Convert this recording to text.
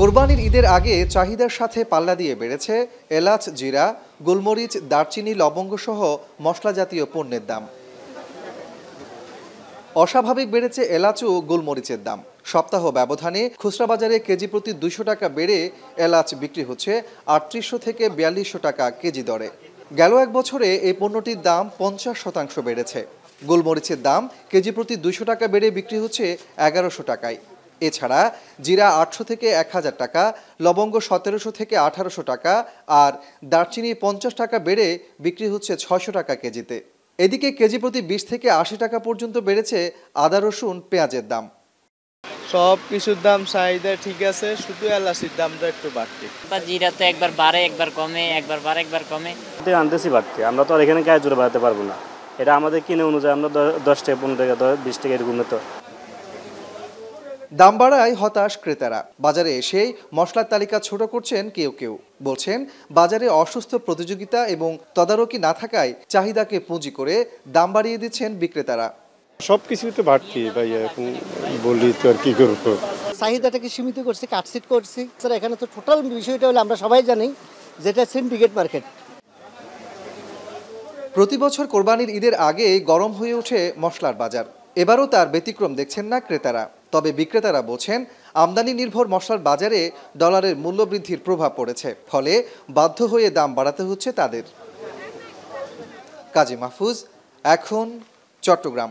কোরবানির ঈদের আগে চাহিদার সাথে পাল্লা দিয়ে বেড়েছে এলাচ, জিরা, গোলমরিচ, দারচিনি, লবঙ্গ সহ মশলা জাতীয় পণ্যের দাম। অস্বাভাবিক বেড়েছে এলাচ ও গোলমরিচের দাম। সপ্তাহ ব্যবধানে খুচরা বাজারে কেজি প্রতি 200 টাকা বেড়ে এলাচ বিক্রি হচ্ছে 3800 থেকে 4200 টাকা কেজি দরে। গেল এক বছরে এই পণ্যটির দাম 50% বেড়েছে। গোলমরিচের দাম কেজি প্রতি 200 টাকা বেড়ে বিক্রি হচ্ছে 1100 টাকায়। এছাড়া জিরা 800 থেকে 1000 টাকা, লবঙ্গ 1700 থেকে 1800 টাকা আর দারচিনি 50 টাকা বেড়ে বিক্রি হচ্ছে 600 টাকা কেজিতে। এদিকে কেজি প্রতি 20 থেকে 80 টাকা পর্যন্ত বেড়েছে আদা, রসুন, পেঁয়াজের দাম। সব কিছুর দাম চাহিদা ঠিক আছে, শুধু এলাচির দামটা একটু বাড়তি। জিরা তো একবার বাড়ে একবার কমে, একবার বাড়ে একবার কমে। আনতেছি বাড়তি, আমরা তো আর এখানে গায়ে জোরে বাড়াতে পারবো না। এটা আমাদের কিনে অনুযায়ী আমরা 10 টাকা 15 টাকা 20 টাকা এরকম তো। দাম বাড়ায় হতাশ ক্রেতারা। বাজারে এসেই মশলার তালিকা ছোট করছেন কেউ কেউ। বলছেন বাজারে অসুস্থ প্রতিযোগিতা এবং তদারকি না থাকায় চাহিদাকে পুঁজি করে দাম বাড়িয়ে দিচ্ছেন বিক্রেতারা। সবকিছুতে বাড়তি ভাই, এখন বলি তো আর কি করবো। চাহিদাটাকে সীমিত করছে, কাটছিট করছি। স্যার এখানে তো টোটাল বিষয়টা হলো আমরা সবাই জানি যেটা সিন্ডিকেট মার্কেট। প্রতি বছর কোরবানির ঈদের আগে গরম হয়ে ওঠে মশলার বাজার। এবারও তার ব্যতিক্রম দেখছেন না ক্রেতারা। তবে বিক্রেতারা বলছেন আমদানি নির্ভর মশলার বাজারে ডলারের মূল্য বৃদ্ধির প্রভাব পড়েছে, ফলে বাধ্য হয়ে দাম বাড়াতে হচ্ছে তাদের। কাজী মাহফুজ, এখন, চট্টগ্রাম।